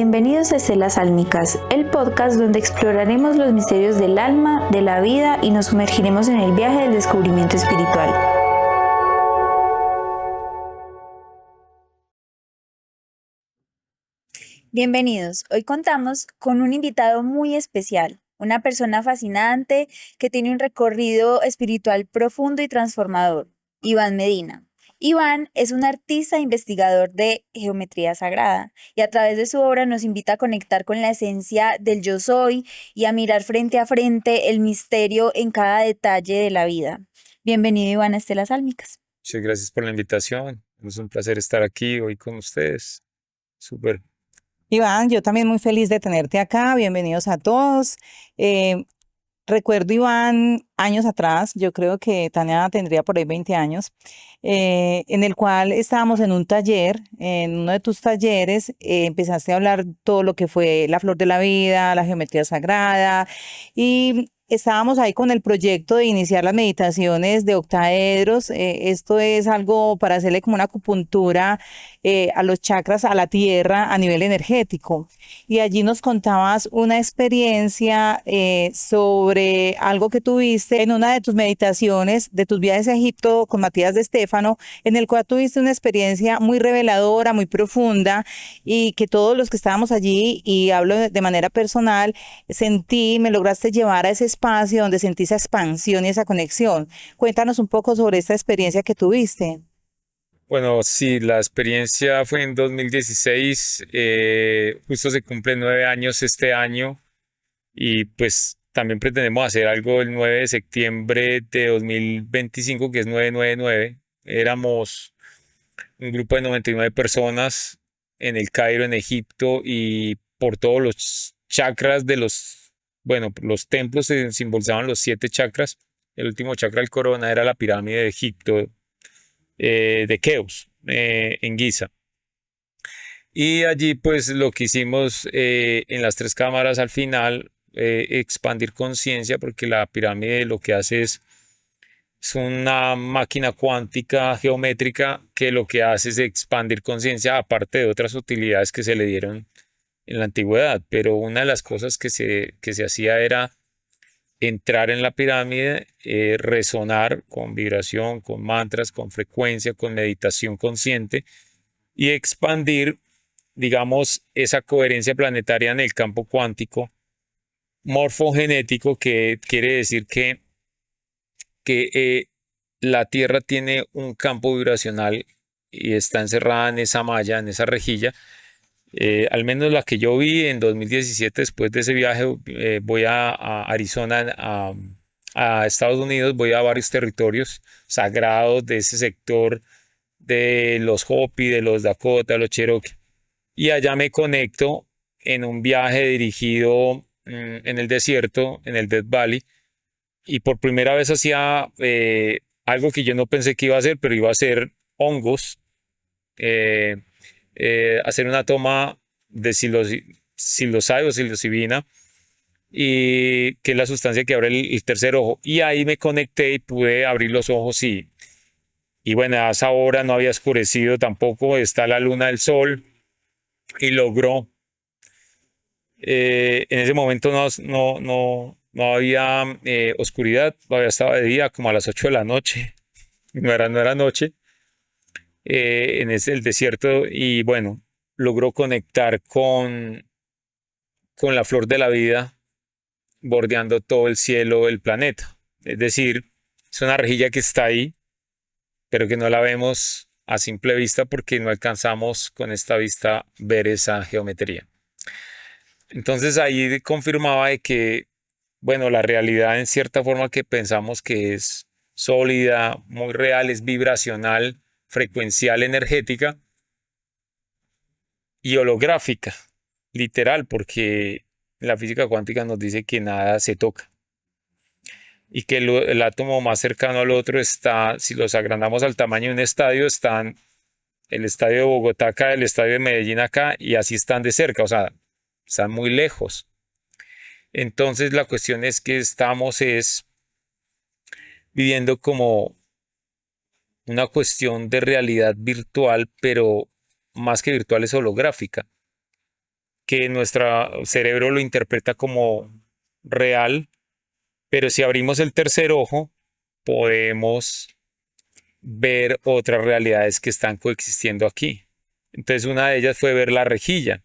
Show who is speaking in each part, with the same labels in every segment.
Speaker 1: Bienvenidos a Estelas Álmicas, el podcast donde exploraremos los misterios del alma, de la vida y nos sumergiremos en el viaje del descubrimiento espiritual. Bienvenidos, hoy contamos con un invitado muy especial, una persona fascinante que tiene un recorrido espiritual profundo y transformador, Iván Medina. Iván es un artista e investigador de geometría sagrada y a través de su obra nos invita a conectar con la esencia del yo soy y a mirar frente a frente el misterio en cada detalle de la vida. Bienvenido, Iván, a Estelas Álmicas.
Speaker 2: Muchas gracias por la invitación. Es un placer estar aquí hoy con ustedes. Súper.
Speaker 3: Iván, yo también muy feliz de tenerte acá. Bienvenidos a todos. Recuerdo, Iván, años atrás, yo creo que Tania tendría por ahí 20 años, en el cual estábamos en un taller, en uno de tus talleres, empezaste a hablar todo lo que fue la flor de la vida, la geometría sagrada, y estábamos ahí con el proyecto de iniciar las meditaciones de octaedros. Esto es algo para hacerle como una acupuntura a los chakras, a la tierra a nivel energético. Y allí nos contabas una experiencia sobre algo que tuviste en una de tus meditaciones de tus viajes a Egipto con Matías de Estéfano, en el cual tuviste una experiencia muy reveladora, muy profunda, y que todos los que estábamos allí, y hablo de manera personal, me lograste llevar a ese espacio donde sentí esa expansión y esa conexión. Cuéntanos un poco sobre esta experiencia que tuviste.
Speaker 2: Bueno, sí, la experiencia fue en 2016. Justo se cumplen 9 años este año y pues también pretendemos hacer algo el 9 de septiembre de 2025, que es 999. Éramos un grupo de 99 personas en el Cairo, en Egipto, y por todos los chakras los templos se simbolizaban los 7 chakras. El último chakra del corona era la pirámide de Egipto, de Keops, en Giza. Y allí pues lo que hicimos en las 3 cámaras al final, expandir conciencia, porque la pirámide lo que hace es una máquina cuántica geométrica que lo que hace es expandir conciencia, aparte de otras utilidades que se le dieron en la antigüedad. Pero una de las cosas que se hacía era entrar en la pirámide, resonar con vibración, con mantras, con frecuencia, con meditación consciente y expandir, digamos, esa coherencia planetaria en el campo cuántico morfogenético, que quiere decir que la Tierra tiene un campo vibracional y está encerrada en esa malla, en esa rejilla. Al menos la que yo vi en 2017, después de ese viaje, voy a Arizona, a Estados Unidos, voy a varios territorios sagrados de ese sector, de los Hopi, de los Dakota, de los Cherokee, y allá me conecto en un viaje dirigido en el desierto, en el Death Valley, y por primera vez hacía algo que yo no pensé que iba a hacer, pero iba a hacer hongos, eh, hacer una toma de psilocybe o psilocibina, y que es la sustancia que abre el tercer ojo. Y ahí me conecté y pude abrir los ojos, y bueno, a esa hora no había oscurecido tampoco, está la luna del sol, y logró. En ese momento no había oscuridad, todavía estaba de día, como a las 8 de la noche, no era noche, en el desierto, y bueno, logró conectar con la flor de la vida bordeando todo el cielo del planeta. Es decir, es una rejilla que está ahí, pero que no la vemos a simple vista porque no alcanzamos con esta vista ver esa geometría. Entonces ahí confirmaba de que, bueno, la realidad en cierta forma que pensamos que es sólida, muy real, es vibracional, frecuencial, energética y holográfica, literal, porque la física cuántica nos dice que nada se toca y que el átomo más cercano al otro está, si los agrandamos al tamaño de un estadio, están el estadio de Bogotá acá, el estadio de Medellín acá, y así están de cerca, o sea, están muy lejos. Entonces la cuestión es que estamos viviendo como una cuestión de realidad virtual, pero más que virtual es holográfica, que nuestro cerebro lo interpreta como real, pero si abrimos el tercer ojo, podemos ver otras realidades que están coexistiendo aquí. Entonces una de ellas fue ver la rejilla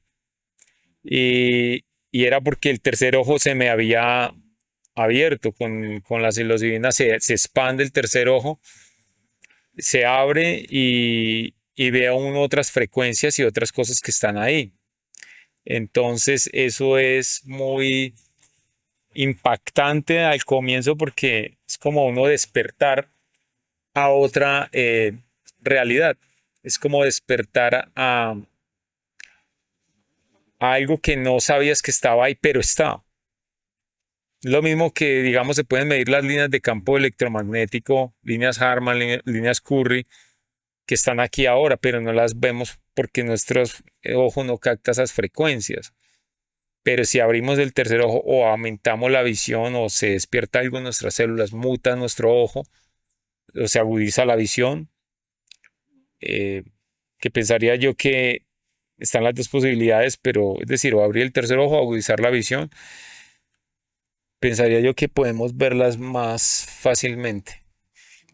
Speaker 2: y era porque el tercer ojo se me había abierto con la psilocibina, se expande el tercer ojo, se abre y ve aún otras frecuencias y otras cosas que están ahí. Entonces eso es muy impactante al comienzo porque es como uno despertar a otra realidad. Es como despertar a algo que no sabías que estaba ahí, pero está. Lo mismo que, digamos, se pueden medir las líneas de campo electromagnético, líneas Harman, líneas Curry, que están aquí ahora, pero no las vemos porque nuestro ojo no capta esas frecuencias. Pero si abrimos el tercer ojo o aumentamos la visión o se despierta algo en nuestras células, muta nuestro ojo o se agudiza la visión, que pensaría yo que están las dos posibilidades, pero es decir, o abrir el tercer ojo o agudizar la visión, pensaría yo que podemos verlas más fácilmente.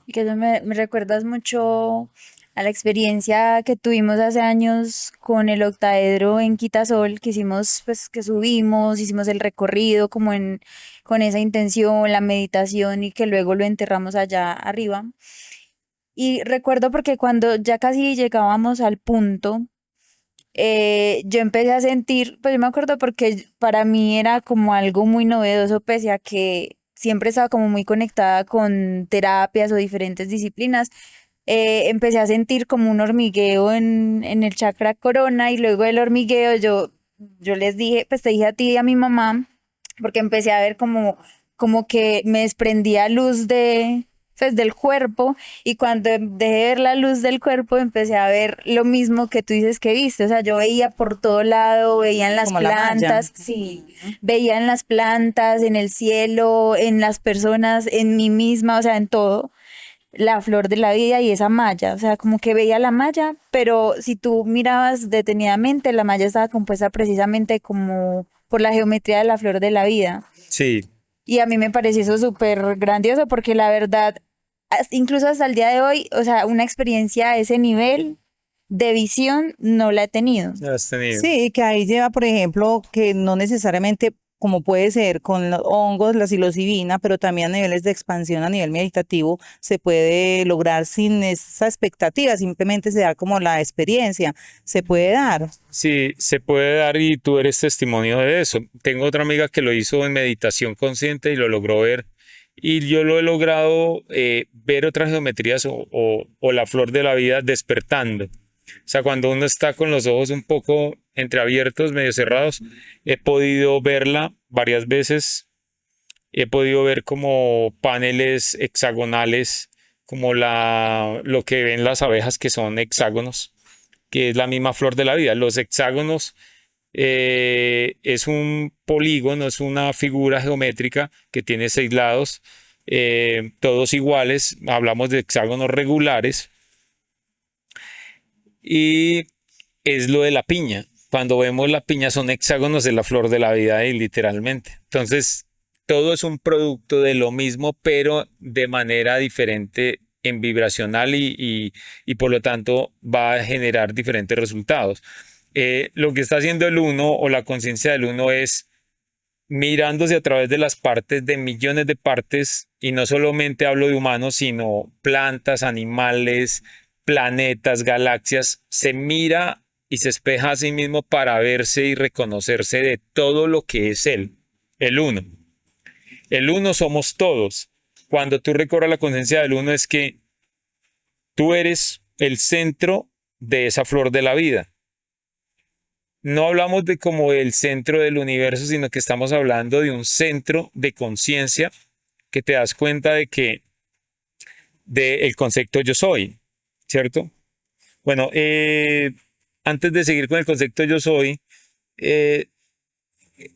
Speaker 1: Y que eso me recuerdas mucho a la experiencia que tuvimos hace años con el octaedro en Quitasol, que hicimos, pues, que subimos, hicimos el recorrido como con esa intención, la meditación y que luego lo enterramos allá arriba. Y recuerdo porque cuando ya casi llegábamos al punto, yo empecé a sentir, pues yo me acuerdo porque para mí era como algo muy novedoso, pese a que siempre estaba como muy conectada con terapias o diferentes disciplinas. Empecé a sentir como un hormigueo en el chakra corona y luego el hormigueo yo les dije, pues te dije a ti y a mi mamá, porque empecé a ver como que me desprendía luz pues, del cuerpo y cuando dejé de ver la luz del cuerpo empecé a ver lo mismo que tú dices que viste, o sea, yo veía por todo lado, veía en las
Speaker 3: Como la malla.
Speaker 1: plantas, sí, veía en las plantas, en el cielo, en las personas, en mí misma, o sea, en todo la flor de la vida y esa malla, o sea, como que veía la malla, pero si tú mirabas detenidamente, la malla estaba compuesta precisamente como por la geometría de la flor de la vida.
Speaker 2: Sí,
Speaker 1: Y a mí me pareció eso súper grandioso porque la verdad, incluso hasta el día de hoy, o sea, una experiencia a ese nivel de visión no la he tenido.
Speaker 2: ya has tenido.
Speaker 3: Sí, que ahí lleva, por ejemplo, que no necesariamente como puede ser con los hongos, la psilocibina, pero también a niveles de expansión a nivel meditativo se puede lograr sin esa expectativa, simplemente se da como la experiencia, se puede dar.
Speaker 2: Sí, se puede dar y tú eres testimonio de eso. Tengo otra amiga que lo hizo en meditación consciente y lo logró ver. Y yo lo he logrado ver otras geometrías o la flor de la vida despertando. O sea, cuando uno está con los ojos un poco entreabiertos, medio cerrados, he podido verla varias veces. He podido ver como paneles hexagonales, como lo que ven las abejas que son hexágonos, que es la misma flor de la vida. Los hexágonos es un polígono, es una figura geométrica que tiene 6 lados, todos iguales. Hablamos de hexágonos regulares. Y es lo de la piña. Cuando vemos la piña son hexágonos de la flor de la vida y literalmente. Entonces, todo es un producto de lo mismo, pero de manera diferente en vibracional y por lo tanto va a generar diferentes resultados. Lo que está haciendo el uno o la conciencia del uno es mirándose a través de las partes de millones de partes, y no solamente hablo de humanos, sino plantas, animales, planetas, galaxias, se mira y se espeja a sí mismo para verse y reconocerse de todo lo que es él, el uno. El uno somos todos. Cuando tú recobras la conciencia del uno es que tú eres el centro de esa flor de la vida. No hablamos de como el centro del universo, sino que estamos hablando de un centro de conciencia que te das cuenta de que del concepto yo soy, ¿cierto? Bueno, antes de seguir con el concepto yo soy,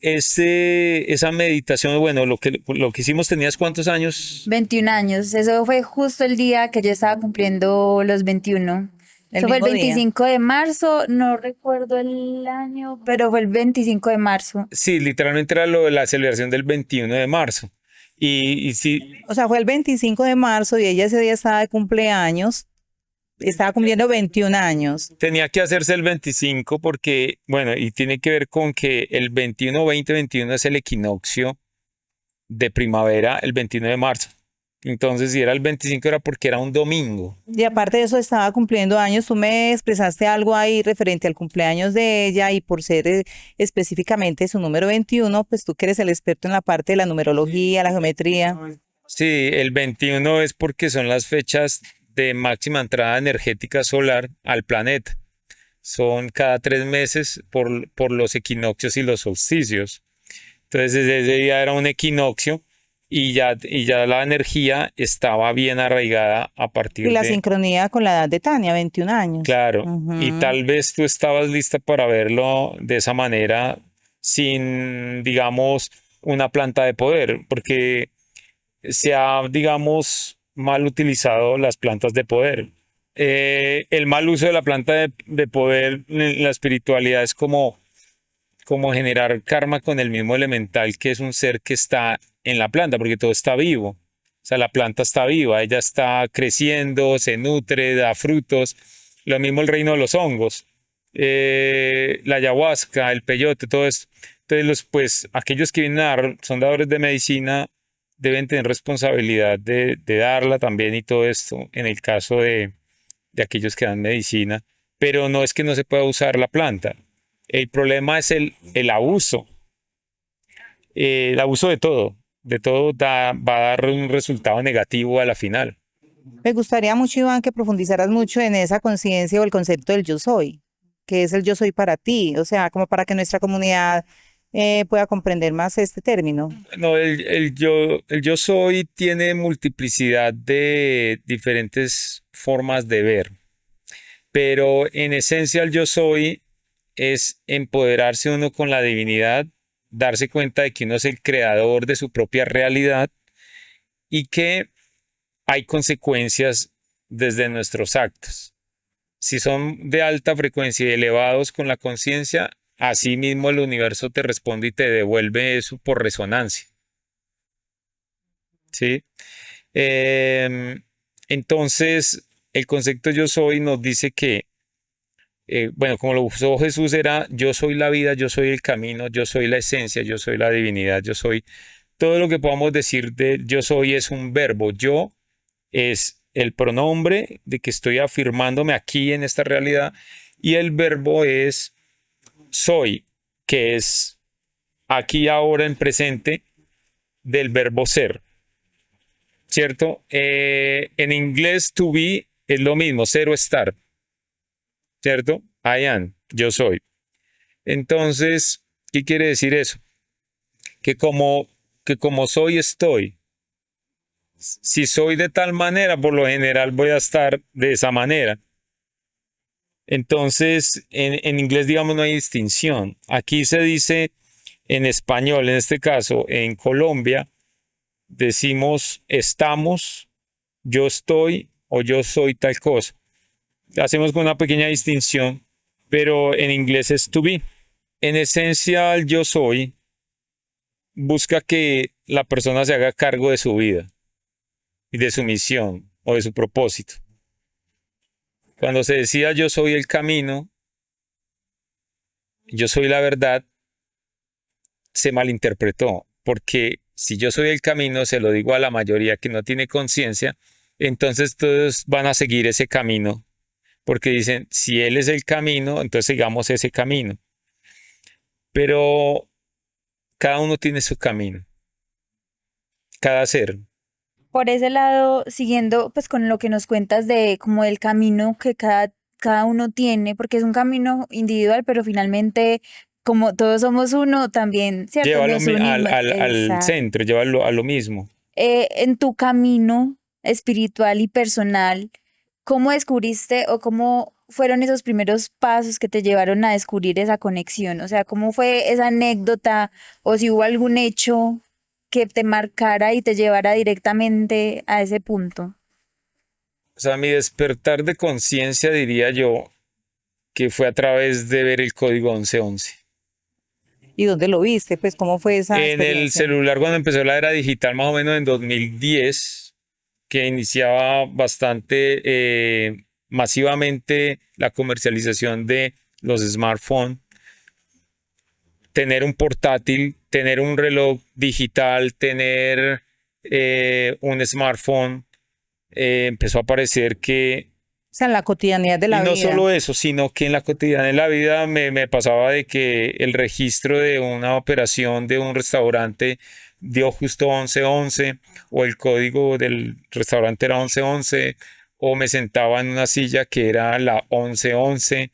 Speaker 2: esa meditación, bueno, lo que hicimos, ¿tenías cuántos años?
Speaker 1: 21 años, eso fue justo el día que yo estaba cumpliendo los 21.
Speaker 3: el
Speaker 1: Eso fue el
Speaker 3: mismo día.
Speaker 1: 25 de marzo, no recuerdo el año, pero fue el 25 de marzo.
Speaker 2: Sí, literalmente era lo de la celebración del 21 de marzo. Y sí,
Speaker 3: O sea, fue el 25 de marzo y ella ese día estaba de cumpleaños, estaba cumpliendo 21 años.
Speaker 2: tenía que hacerse el 25 porque, bueno, y tiene que ver con que el 21, 2021 es el equinoccio de primavera, el 21 de marzo. Entonces, si era el 25 era porque era un domingo.
Speaker 3: Y aparte de eso, estaba cumpliendo años. Tú me expresaste algo ahí referente al cumpleaños de ella y por ser específicamente su número 21, pues tú que eres el experto en la parte de la numerología, la geometría.
Speaker 2: Sí, el 21 es porque son las fechas de máxima entrada energética solar al planeta. Son cada 3 meses por los equinoccios y los solsticios. Entonces, ese día era un equinoccio y ya la energía estaba bien arraigada a
Speaker 3: Y
Speaker 2: partir
Speaker 3: la
Speaker 2: de,
Speaker 3: sincronía con la edad de Tania, 21 años.
Speaker 2: claro, y
Speaker 3: Ujú.
Speaker 2: tal vez tú estabas lista para verlo de esa manera sin, digamos, una planta de poder, porque se ha, digamos, mal utilizado las plantas de poder. El mal uso de la planta de poder en la espiritualidad es como generar karma con el mismo elemental que es un ser que está en la planta, porque todo está vivo. O sea, la planta está viva, ella está creciendo, se nutre, da frutos. Lo mismo el reino de los hongos, la ayahuasca, el peyote, todo esto. Entonces, pues, aquellos que vienen a dar, son dadores de medicina, deben tener responsabilidad de darla también y todo esto, en el caso de aquellos que dan medicina. Pero no es que no se pueda usar la planta. El problema es el abuso. El abuso de todo va a dar un resultado negativo a la final.
Speaker 3: Me gustaría mucho, Iván, que profundizaras mucho en esa conciencia o el concepto del yo soy, que es el yo soy para ti, o sea, como para que nuestra comunidad pueda comprender más este término.
Speaker 2: No, el yo soy tiene multiplicidad de diferentes formas de ver, pero en esencia el yo soy es empoderarse uno con la divinidad, darse cuenta de que uno es el creador de su propia realidad y que hay consecuencias desde nuestros actos. Si son de alta frecuencia y elevados con la conciencia, así mismo el universo te responde y te devuelve eso por resonancia. ¿Sí? Em, entonces, el concepto yo soy nos dice que, bueno, como lo usó Jesús, era yo soy la vida, yo soy el camino, yo soy la esencia, yo soy la divinidad, yo soy todo lo que podamos decir de yo soy es un verbo. Yo es el pronombre de que estoy afirmándome aquí en esta realidad y el verbo es soy, que es aquí ahora en presente del verbo ser, ¿cierto? En inglés to be es lo mismo, ser o estar, ¿cierto? I am, yo soy. Entonces, ¿qué quiere decir eso? Que como soy, estoy. Si soy de tal manera, por lo general voy a estar de esa manera. Entonces, en inglés, digamos, no hay distinción. Aquí se dice en español, en este caso, en Colombia, decimos estamos, yo estoy o yo soy tal cosa. Hacemos con una pequeña distinción, pero en inglés es to be. En esencia, el yo soy busca que la persona se haga cargo de su vida y de su misión o de su propósito. Cuando se decía yo soy el camino, yo soy la verdad, se malinterpretó, porque si yo soy el camino, se lo digo a la mayoría que no tiene conciencia, entonces todos van a seguir ese camino, porque dicen, si él es el camino, entonces sigamos ese camino. Pero cada uno tiene su camino, cada ser.
Speaker 1: Por ese lado, siguiendo pues con lo que nos cuentas de como el camino que cada uno tiene, porque es un camino individual, pero finalmente como todos somos uno, también, ¿cierto?
Speaker 2: Llévalo
Speaker 1: Nos unimos.
Speaker 2: al
Speaker 1: Exacto.
Speaker 2: centro, llévalo a lo mismo.
Speaker 1: En tu camino espiritual y personal, ¿cómo descubriste o cómo fueron esos primeros pasos que te llevaron a descubrir esa conexión? O sea, ¿cómo fue esa anécdota o si hubo algún hecho que te marcara y te llevara directamente a ese punto?
Speaker 2: O sea, mi despertar de conciencia, diría yo, que fue a través de ver el código 1111.
Speaker 3: ¿Y dónde lo viste? Pues, ¿cómo fue esa
Speaker 2: En el
Speaker 3: experiencia?
Speaker 2: celular, cuando empezó la era digital, más o menos en 2010, que iniciaba bastante masivamente la comercialización de los smartphones, tener un portátil, tener un reloj digital, tener un smartphone, empezó a aparecer que,
Speaker 3: O sea, en la cotidianidad de
Speaker 2: y
Speaker 3: la
Speaker 2: no
Speaker 3: vida.
Speaker 2: solo eso, sino que en la cotidiana de la vida me pasaba de que el registro de una operación de un restaurante dio justo 1111, o el código del restaurante era 1111, o me sentaba en una silla que era la 1111,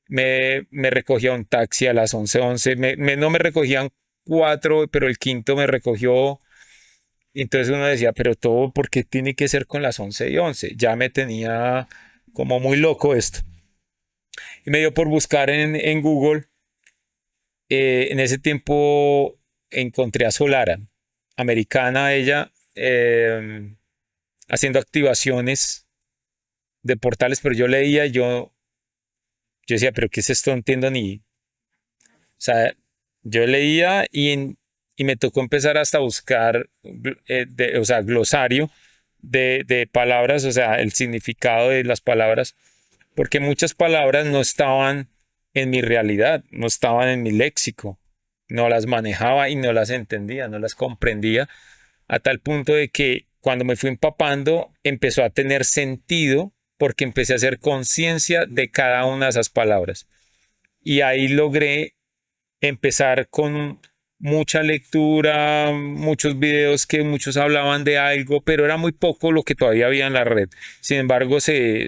Speaker 2: me recogía un taxi a las 11:11, no me recogían cuatro, pero el quinto me recogió. Y entonces uno decía, pero todo, ¿por qué tiene que ser con las 11:11? Ya me tenía como muy loco esto. Y me dio por buscar en Google. En ese tiempo encontré a Solara, americana ella, haciendo activaciones de portales, pero yo leía, yo decía, pero ¿qué es esto? No entiendo ni. O sea, yo leía y me tocó empezar hasta a buscar, o sea, glosario de palabras, o sea, el significado de las palabras, porque muchas palabras no estaban en mi realidad, no estaban en mi léxico, no las manejaba y no las entendía, no las comprendía, a tal punto de que cuando me fui empapando empezó a tener sentido porque empecé a hacer conciencia de cada una de esas palabras. Y ahí logré empezar con mucha lectura, muchos videos que muchos hablaban de algo, pero era muy poco lo que todavía había en la red. Sin embargo, eh,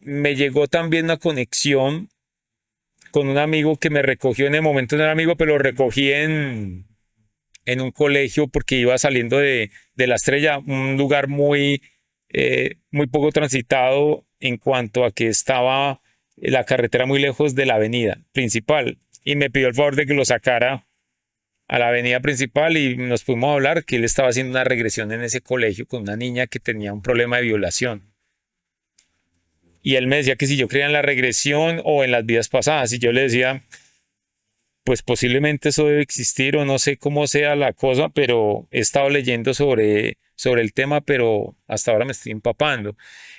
Speaker 2: me llegó también una conexión con un amigo que me recogió en el momento, no era amigo, pero lo recogí en un colegio porque iba saliendo de La Estrella, un lugar muy poco transitado en cuanto a que estaba la carretera muy lejos de la avenida principal, y me pidió el favor de que lo sacara a la avenida principal y nos fuimos a hablar que él estaba haciendo una regresión en ese colegio con una niña que tenía un problema de violación. Y él me decía que si yo creía en la regresión o en las vidas pasadas, y yo le decía, pues posiblemente eso debe existir o no sé cómo sea la cosa, pero he estado leyendo sobre el tema, pero hasta ahora me estoy empapando.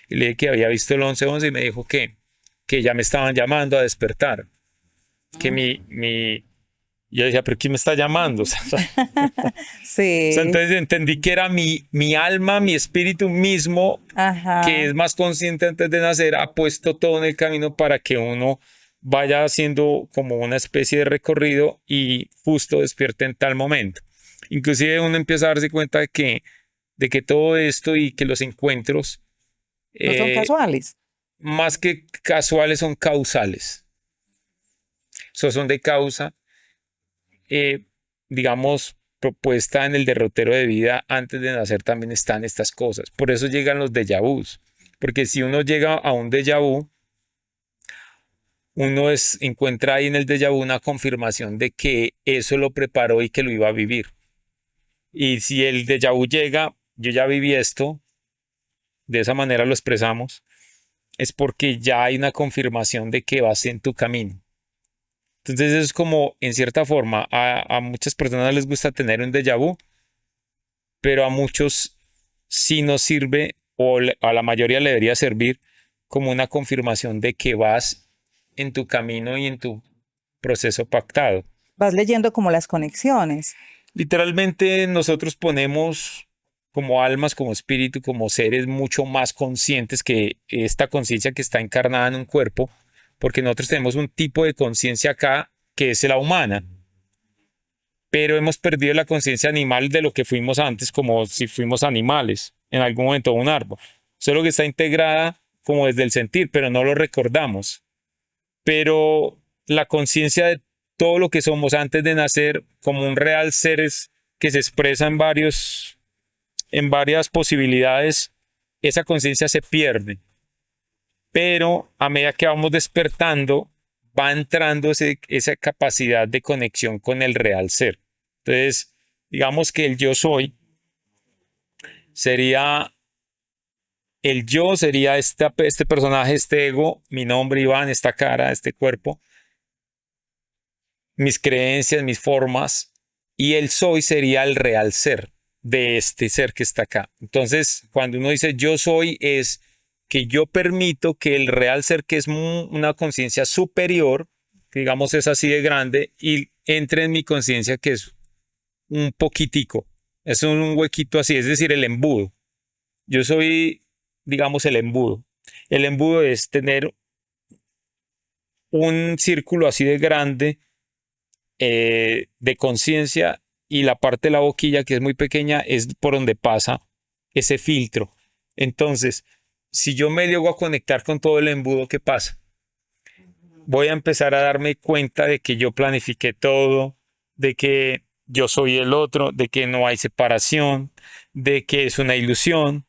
Speaker 2: Y le dije que había visto el 11:11 y me dijo que ya me estaban llamando a despertar. Que yo decía, pero ¿quién me está llamando?
Speaker 3: Sí,
Speaker 2: Entonces entendí que era mi alma, mi espíritu mismo, que
Speaker 3: ajá.
Speaker 2: es más consciente antes de nacer, ha puesto todo en el camino para que uno vaya haciendo como una especie de recorrido y justo despierte en tal momento. Inclusive uno empieza a darse cuenta de que todo esto y que los encuentros,
Speaker 3: No son
Speaker 2: eh,
Speaker 3: casuales.
Speaker 2: más que casuales, son causales. Esos son de causa, eh, digamos, propuesta en el derrotero de vida antes de nacer también están estas cosas. Por eso llegan los déjà vus. Porque si uno llega a un déjà vu, encuentra ahí en el déjà vu una confirmación de que eso lo preparó y que lo iba a vivir. Y si el déjà vu llega, yo ya viví esto, de esa manera lo expresamos, es porque ya hay una confirmación de que vas en tu camino. Entonces es como, en cierta forma, a muchas personas les gusta tener un déjà vu, pero a muchos sí nos sirve, o a la mayoría le debería servir como una confirmación de que vas en tu camino y en tu proceso pactado.
Speaker 3: Vas leyendo como las conexiones.
Speaker 2: Literalmente nosotros ponemos como almas, como espíritu, como seres mucho más conscientes que esta conciencia que está encarnada en un cuerpo, porque nosotros tenemos un tipo de conciencia acá que es la humana, pero hemos perdido la conciencia animal de lo que fuimos antes, como si fuimos animales en algún momento, un árbol. Solo que está integrada como desde el sentir, pero no lo recordamos. Pero la conciencia de todo lo que somos antes de nacer, como un real seres que se expresa en varias posibilidades, esa conciencia se pierde. Pero a medida que vamos despertando, va entrando esa capacidad de conexión con el real ser. Entonces, digamos que el yo soy sería El yo sería este personaje, este ego, mi nombre Iván, esta cara, este cuerpo, mis creencias, mis formas, y el soy sería el real ser de este ser que está acá. Entonces, cuando uno dice yo soy, es que yo permito que el real ser, que es una conciencia superior, que digamos es así de grande, y entre en mi conciencia, que es un poquitico, es un huequito así, es decir, el embudo. Yo soy, digamos, el embudo. El embudo es tener un círculo así de grande de conciencia, y la parte de la boquilla, que es muy pequeña, es por donde pasa ese filtro. Entonces, si yo me llego a conectar con todo el embudo, ¿qué pasa? Voy a empezar a darme cuenta de que yo planifiqué todo, de que yo soy el otro, de que no hay separación, de que es una ilusión.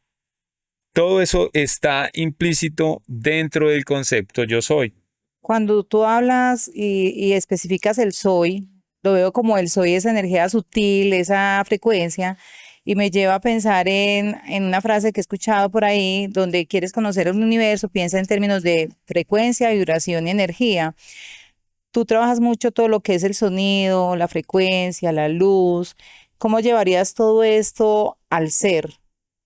Speaker 2: Todo eso está implícito dentro del concepto yo soy.
Speaker 3: Cuando tú hablas y especificas el soy, lo veo como el soy, esa energía sutil, esa frecuencia, y me lleva a pensar en una frase que he escuchado por ahí, donde quieres conocer el universo, piensa en términos de frecuencia, vibración y energía. Tú trabajas mucho todo lo que es el sonido, la frecuencia, la luz. ¿Cómo llevarías todo esto al ser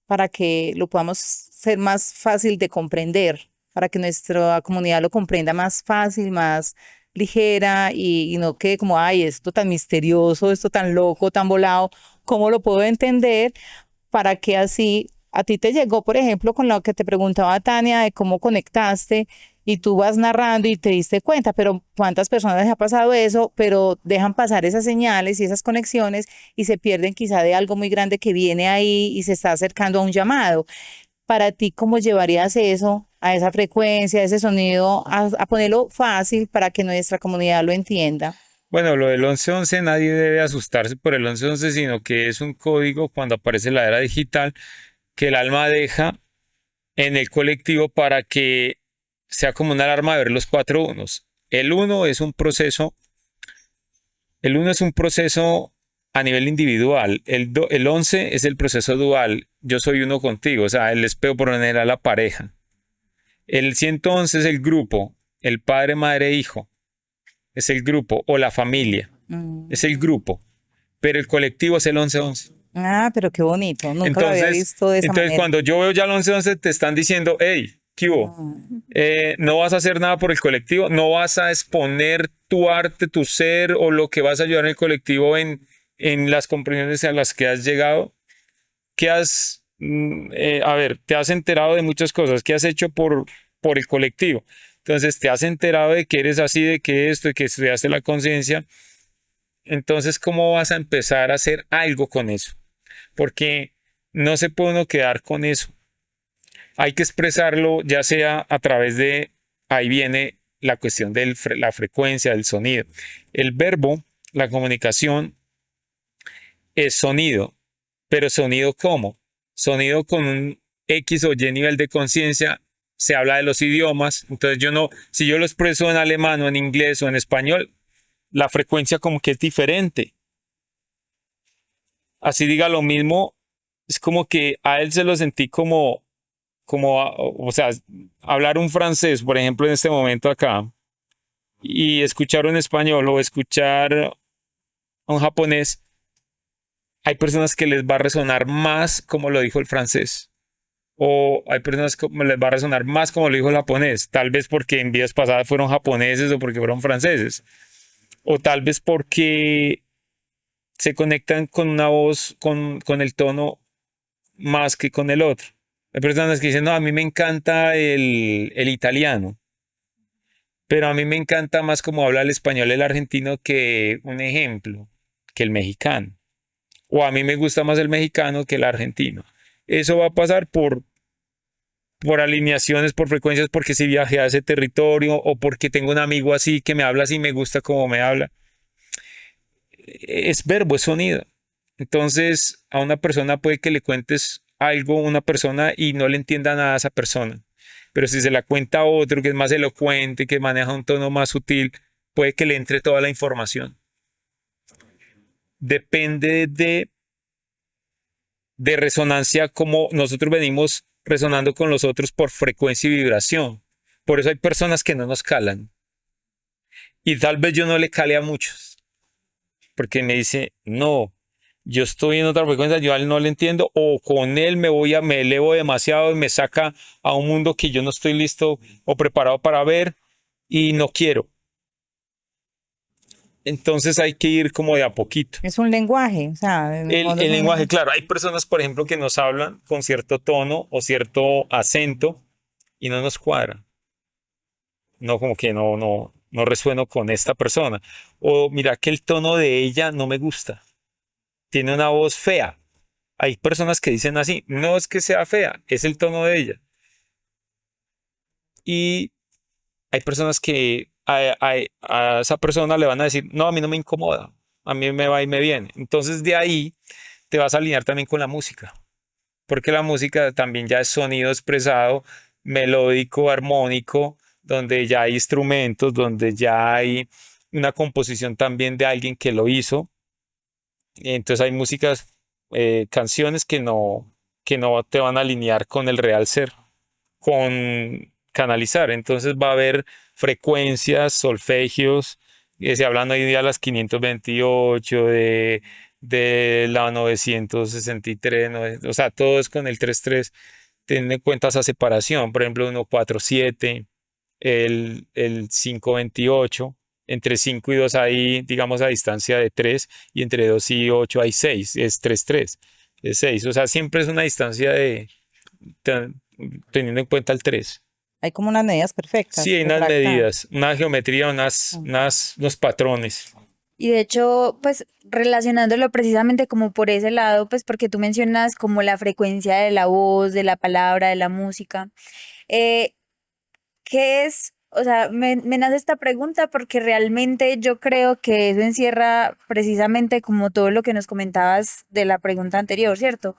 Speaker 3: para que lo podamos ser más fácil de comprender, para que nuestra comunidad lo comprenda más fácil, más ligera y no quede como, ay, esto tan misterioso, esto tan loco, tan volado, ¿cómo lo puedo entender? Para que así a ti te llegó, por ejemplo, con lo que te preguntaba Tania de cómo conectaste y tú vas narrando y te diste cuenta, pero cuántas personas les ha pasado eso, pero dejan pasar esas señales y esas conexiones y se pierden quizá de algo muy grande que viene ahí y se está acercando a un llamado. Para ti, ¿cómo llevarías eso a esa frecuencia, a ese sonido, a ponerlo fácil para que nuestra comunidad lo entienda?
Speaker 2: Bueno, lo del 1111, nadie debe asustarse por el 1111, sino que es un código cuando aparece la era digital que el alma deja en el colectivo para que sea como una alarma de ver los cuatro unos. El uno es un proceso a nivel individual. El 11 es el proceso dual. Yo soy uno contigo, o sea, el espejo por general la pareja. El 111 es el grupo, el padre, madre, hijo. Es el grupo, o la familia. Es el
Speaker 3: Mm.
Speaker 2: grupo. Pero el colectivo es el 1111.
Speaker 3: Ah, pero qué bonito, nunca lo había
Speaker 2: Entonces,
Speaker 3: visto de esa
Speaker 2: entonces
Speaker 3: manera.
Speaker 2: cuando yo veo ya el 1111, te están diciendo, hey, ¿qué hubo?
Speaker 3: Mm.
Speaker 2: No vas a hacer nada por el colectivo, no vas a exponer tu arte, tu ser o lo que vas a ayudar en el colectivo en las comprensiones a las que has llegado. A ver, te has enterado de muchas cosas que has hecho por el colectivo. Entonces, te has enterado de que eres así, de que esto, de que estudiaste la conciencia. Entonces, ¿cómo vas a empezar a hacer algo con eso? Porque no se puede uno quedar con eso. Hay que expresarlo, ya sea a través de, ahí viene la cuestión de la frecuencia del sonido. El verbo, la comunicación, es sonido, pero sonido ¿cómo? Sonido con un X o Y nivel de conciencia. Se habla de los idiomas, entonces yo no, si yo lo expreso en alemán o en inglés o en español, la frecuencia como que es diferente. Así diga lo mismo, es como que a él se lo sentí o sea, hablar un francés, por ejemplo, en este momento acá, y escuchar un español o escuchar un japonés, hay personas que les va a resonar más como lo dijo el francés. O hay personas que les va a resonar más como lo dijo el japonés. Tal vez porque en vidas pasadas fueron japoneses o porque fueron franceses. O tal vez porque se conectan con una voz, con el tono más que con el otro. Hay personas que dicen, no, a mí me encanta el italiano, pero a mí me encanta más como habla el español el argentino, que un ejemplo, que el mexicano. O a mí me gusta más el mexicano que el argentino. Eso va a pasar por alineaciones, por frecuencias, porque si viajé a ese territorio o porque tengo un amigo así que me habla así y me gusta como me habla. Es verbo, es sonido. Entonces, a una persona puede que le cuentes algo a una persona y no le entienda nada a esa persona. Pero si se la cuenta a otro que es más elocuente, que maneja un tono más sutil, puede que le entre toda la información. Depende de resonancia, como nosotros venimos resonando con los otros por frecuencia y vibración. Por eso hay personas que no nos calan. Y tal vez yo no le cale a muchos. Porque me dice, no, yo estoy en otra frecuencia, yo a él no le entiendo, o con él me elevo demasiado y me saca a un mundo que yo no estoy listo o preparado para ver y no quiero. Entonces hay que ir como de a poquito.
Speaker 3: Es un lenguaje, o sea, en
Speaker 2: El
Speaker 3: modo es un
Speaker 2: lenguaje,
Speaker 3: lenguaje.
Speaker 2: claro, hay personas, por ejemplo, que nos hablan con cierto tono o cierto acento y no nos cuadra. No, como que no resueno con esta persona. O mira que el tono de ella no me gusta. Tiene una voz fea. Hay personas que dicen así, no es que sea fea, es el tono de ella. Y hay personas que a esa persona le van a decir, no, a mí no me incomoda, a mí me va y me viene. Entonces de ahí te vas a alinear también con la música, porque la música también ya es sonido expresado, melódico, armónico, donde ya hay instrumentos, donde ya hay una composición también de alguien que lo hizo. Entonces hay músicas, canciones que no te van a alinear con el real ser, con canalizar. Entonces va a haber frecuencias, solfegios, se hablan hoy día las 528, de la 963, o sea, todo es con el 33, teniendo en cuenta esa separación, por ejemplo, 147, el 528, entre 5 y 2 hay, digamos, a distancia de 3, y entre 2 y 8 hay 6, es 33, es 6, o sea, siempre es una distancia de, ten- teniendo en cuenta el 3.
Speaker 3: Hay como unas medidas perfectas
Speaker 2: Sí, hay
Speaker 3: de
Speaker 2: unas
Speaker 3: fractal.
Speaker 2: medidas, una geometría, unos patrones.
Speaker 1: Y de hecho, pues relacionándolo precisamente como por ese lado, pues porque tú mencionas como la frecuencia de la voz, de la palabra, de la música. eh, ¿Qué es? O sea, me nace esta pregunta porque realmente yo creo que eso encierra precisamente como todo lo que nos comentabas de la pregunta anterior, ¿cierto?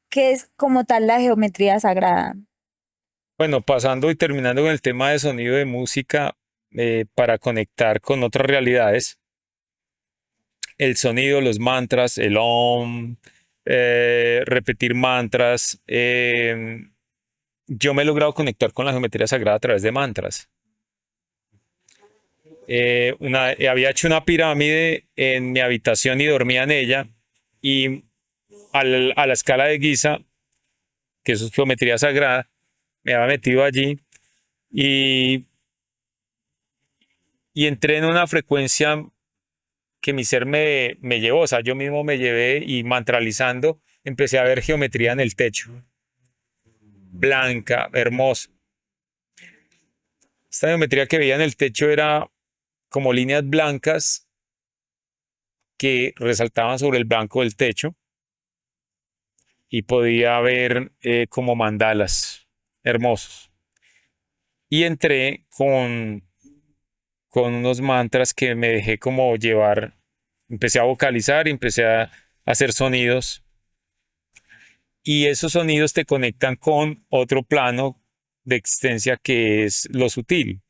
Speaker 1: ¿Qué es como tal la geometría sagrada?
Speaker 2: Bueno, pasando y terminando con el tema de sonido de música, para conectar con otras realidades, el sonido, los mantras, el om, repetir mantras. Yo me he logrado conectar con la geometría sagrada a través de mantras. Había hecho una pirámide en mi habitación y dormía en ella. Y a la escala de Giza, que eso es geometría sagrada, me había metido allí y, y entré en una frecuencia que mi ser me llevó. O sea, yo mismo me llevé y mantralizando empecé a ver geometría en el techo. Blanca, hermosa. Esta geometría que veía en el techo era como líneas blancas que resaltaban sobre el blanco del techo y podía ver como mandalas hermosos. Y entré con unos mantras que me dejé como llevar. Empecé a vocalizar y empecé a hacer sonidos. Y esos sonidos te conectan con otro plano de existencia que es lo sutil.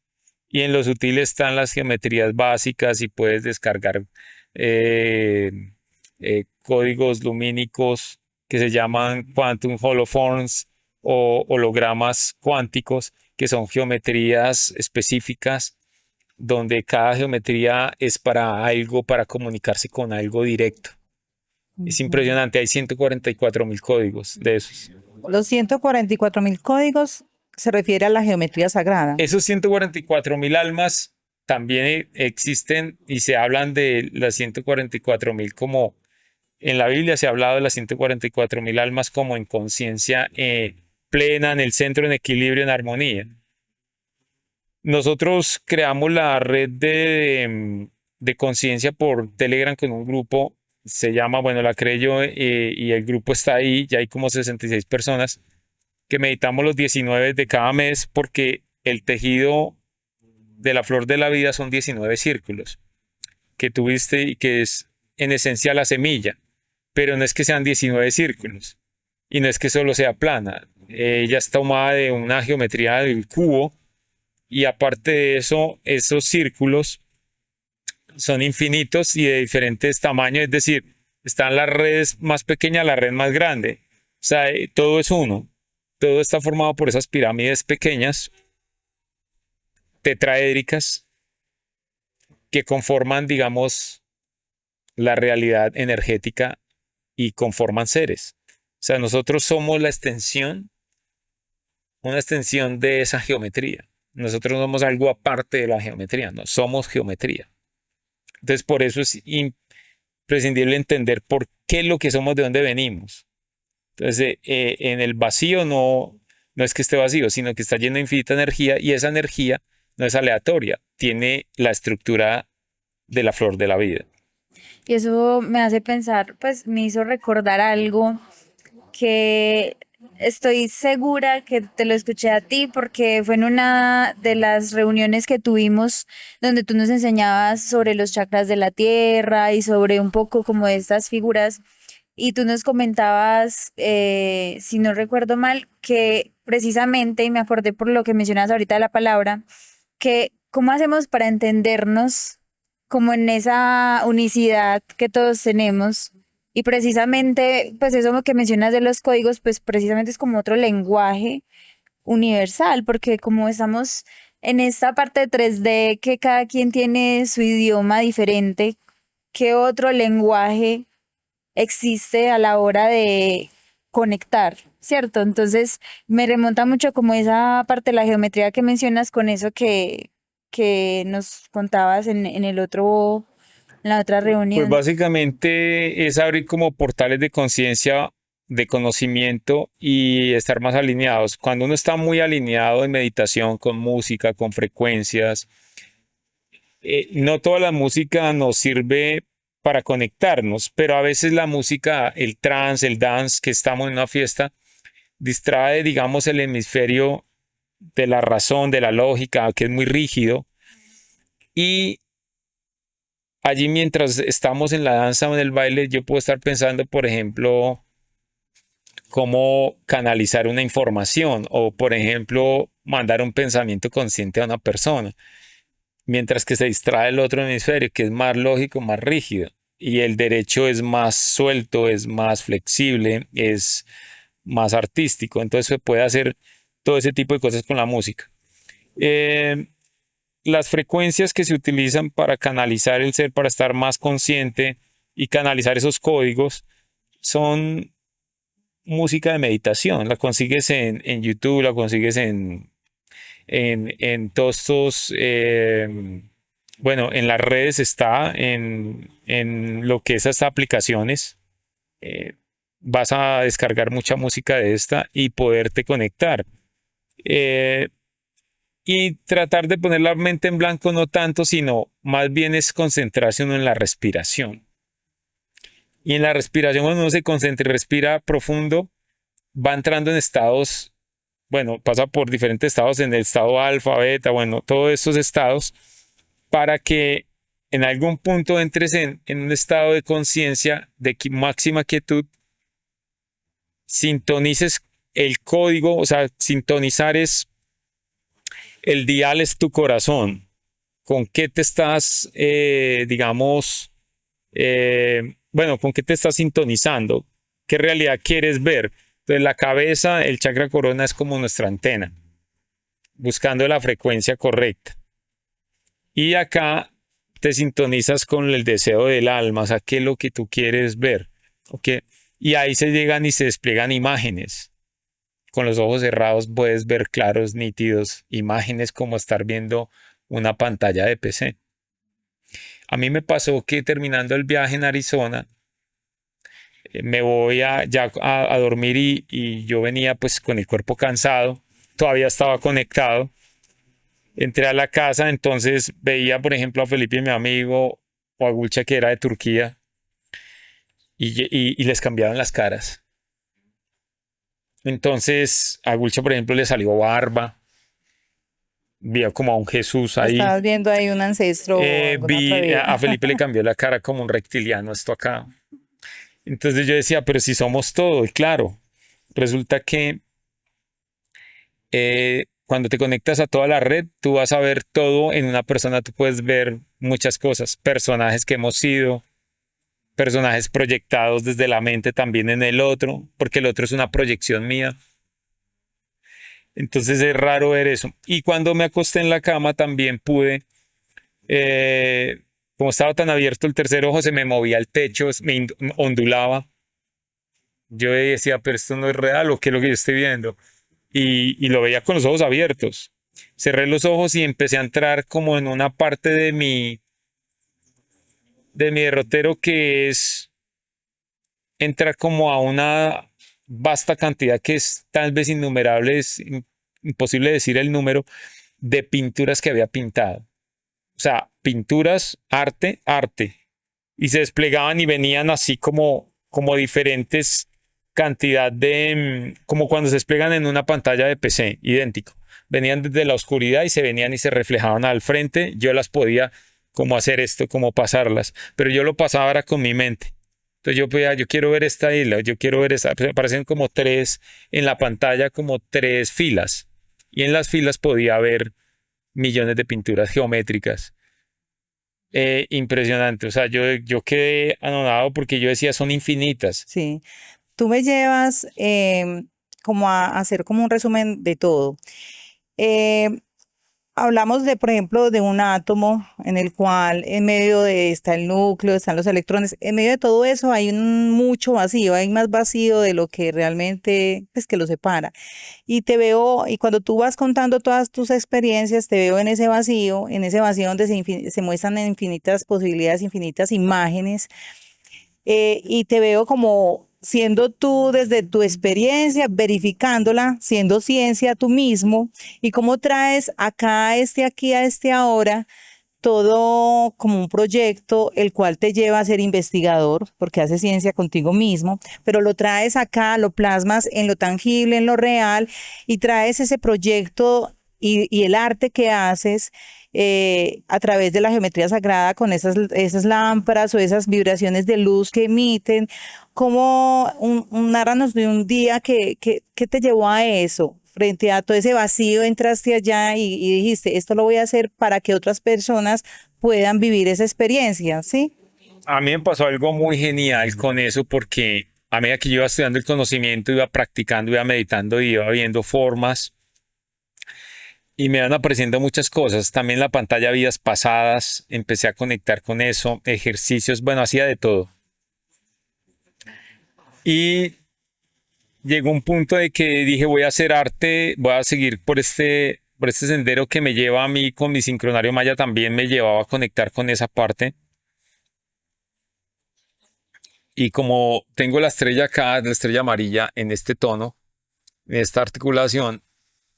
Speaker 2: Y en lo sutil están las geometrías básicas y puedes descargar eh, códigos lumínicos que se llaman quantum holoforms o hologramas cuánticos, que son geometrías específicas donde cada geometría es para algo, para comunicarse con algo directo. Es
Speaker 3: Ujú.
Speaker 2: impresionante, hay 144.000 códigos de esos.
Speaker 3: Los 144.000 códigos se refiere a la geometría sagrada.
Speaker 2: Esos 144.000 almas también existen y se hablan de las 144.000 como en la Biblia se ha hablado de las 144.000 almas como en conciencia plena, en el centro, en equilibrio, en armonía. Nosotros creamos la red de conciencia por Telegram con un grupo, se llama, bueno, la creé yo y el grupo está ahí, ya hay como 66 personas que meditamos los 19 de cada mes porque el tejido de la flor de la vida son 19 círculos que tuviste y que es en esencia la semilla, pero no es que sean 19 círculos y no es que solo sea plana, ella está tomada de una geometría del cubo y aparte de eso, esos círculos son infinitos y de diferentes tamaños, es decir, están las redes más pequeñas, la red más grande, o sea, todo es uno. todo está formado por esas pirámides pequeñas, tetraédricas, que conforman, digamos, la realidad energética y conforman seres. O sea, nosotros somos la extensión, una extensión de esa geometría. Nosotros no somos algo aparte de la geometría, no, somos geometría. Entonces, por eso es imprescindible entender por qué lo que somos, de dónde venimos. Entonces, en el vacío no es que esté vacío, sino que está lleno de infinita energía, y esa energía no es aleatoria, tiene la estructura de la flor de la vida.
Speaker 1: Y eso me hace pensar, pues me hizo recordar algo que estoy segura que te lo escuché a ti porque fue en una de las reuniones que tuvimos donde tú nos enseñabas sobre los chakras de la tierra y sobre un poco como de estas figuras. Y tú nos comentabas, si no recuerdo mal, que precisamente, y me acordé por lo que mencionas ahorita de la palabra, que cómo hacemos para entendernos como en esa unicidad que todos tenemos. Y precisamente, pues eso que mencionas de los códigos, pues precisamente es como otro lenguaje universal, porque como estamos en esta parte de 3D, que cada quien tiene su idioma diferente, ¿qué otro lenguaje existe a la hora de conectar? ¿Cierto? Entonces me remonta mucho como esa parte de la geometría que mencionas con eso que nos contabas en el otro, en la otra
Speaker 2: Pues
Speaker 1: reunión.
Speaker 2: básicamente es abrir como portales de conciencia, de conocimiento, y estar más alineados. Cuando uno está muy alineado en meditación, con música, con frecuencias, no toda la música nos sirve para conectarnos, pero a veces la música, el trance, el dance, que estamos en una fiesta, distrae, digamos, el hemisferio de la razón, de la lógica, que es muy rígido, y allí, mientras estamos en la danza o en el baile, yo puedo estar pensando, por ejemplo, cómo canalizar una información, o, por ejemplo, mandar un pensamiento consciente a una persona, mientras que se distrae el otro hemisferio, que es más lógico, más rígido, y el derecho es más suelto, es más flexible, es más artístico. Entonces se puede hacer todo ese tipo de cosas con la música. Eh, las frecuencias que se utilizan para canalizar el ser, para estar más consciente y canalizar esos códigos, son música de meditación. La consigues en YouTube, la consigues en todos estos, bueno, en las redes está, en lo que es estas aplicaciones. eh, Vas a descargar mucha música de esta y poderte conectar. Eh, y tratar de poner la mente en blanco, no tanto, sino más bien es concentrarse uno en la respiración. Y en la respiración, cuando uno se concentra y respira profundo, va entrando en estados, bueno, pasa por diferentes estados, en el estado alfa, beta, bueno, todos estos estados, para que en algún punto entres en un estado de conciencia de máxima quietud, sintonices el código. O sea, sintonizar es, el dial es tu corazón. ¿Con qué te estás, digamos, bueno, con qué te estás sintonizando? ¿Qué realidad quieres ver? Entonces, la cabeza, el chakra corona, es como nuestra antena, buscando la frecuencia correcta. Y acá te sintonizas con el deseo del alma, o sea, qué es lo que tú quieres ver. ¿Ok? Y ahí se llegan y se despliegan imágenes. Con los ojos cerrados puedes ver claros, nítidos, imágenes, como estar viendo una pantalla de PC. A mí me pasó que, terminando el viaje en Arizona, me voy ya a dormir, y yo venía pues con el cuerpo cansado, todavía estaba conectado. Entré a la casa, entonces veía, por ejemplo, a Felipe, mi amigo, o a Gulcha, que era de Turquía, y les cambiaban las caras. Entonces a Gulcha, por ejemplo, le salió barba, vi como a un Jesús ahí.
Speaker 3: Estabas viendo ahí un ancestro o alguna otra
Speaker 2: Vi a
Speaker 3: vida.
Speaker 2: Felipe, le cambió la cara como un reptiliano, esto acá. Entonces yo decía, pero si somos todo. Y claro, resulta que cuando te conectas a toda la red, tú vas a ver todo en una persona. Tú puedes ver muchas cosas, personajes que hemos sido, personajes proyectados desde la mente también en el otro, porque el otro es una proyección mía. Entonces es raro ver eso. Y cuando me acosté en la cama también pude, como estaba tan abierto el tercer ojo, se me movía el techo, ondulaba. Yo decía, pero esto no es real, ¿o qué es lo que yo estoy viendo? Y lo veía con los ojos abiertos. Cerré los ojos y empecé a entrar como en una parte de mi derrotero, que es entrar como a una vasta cantidad, que es tal vez innumerable, es imposible decir el número de pinturas que había pintado. O sea, pinturas, arte, arte. Y se desplegaban y venían así como diferentes cantidad como cuando se desplegan en una pantalla de PC, idéntico. Venían desde la oscuridad y se venían y se reflejaban al frente. Yo las podía como hacer esto, como pasarlas, pero yo lo pasaba era con mi mente. Entonces yo podía, yo quiero ver esta isla, yo quiero ver esta, aparecen como tres en la pantalla, como tres filas, y en las filas podía ver millones de pinturas geométricas. Impresionante, o sea, yo quedé anonadado porque yo decía, son infinitas.
Speaker 3: Sí. Tú me llevas como a hacer como un resumen de todo. Eh, Hablamos de, por ejemplo, de un átomo en el cual en medio de está el núcleo, están los electrones. En medio de todo eso hay mucho vacío, hay más vacío de lo que realmente, pues, que lo separa. Y te veo, y cuando tú vas contando todas tus experiencias, te veo en ese vacío donde se muestran infinitas posibilidades, infinitas imágenes, y te veo como siendo tú desde tu experiencia, verificándola, siendo ciencia tú mismo, y cómo traes acá, aquí, a este ahora, todo como un proyecto el cual te lleva a ser investigador, porque haces ciencia contigo mismo, pero lo traes acá, lo plasmas en lo tangible, en lo real, y traes ese proyecto y el arte que haces a través de la geometría sagrada con esas lámparas o esas vibraciones de luz que emiten. ¿Cómo narranos de un día que te llevó a eso? Frente a todo ese vacío, entraste allá y dijiste, esto lo voy a hacer para que otras personas puedan vivir esa experiencia, ¿sí?
Speaker 2: A mí me pasó algo muy genial con eso, porque a medida que yo iba estudiando el conocimiento, iba practicando, iba meditando, iba viendo formas y me van apareciendo muchas cosas. También la pantalla vidas pasadas, empecé a conectar con eso, ejercicios, bueno, hacía de todo. Y llegó un punto de que dije, voy a hacer arte, voy a seguir por este sendero que me lleva a mí con mi sincronario maya, también me llevaba a conectar con esa parte. Y como tengo la estrella acá, la estrella amarilla en este tono, en esta articulación,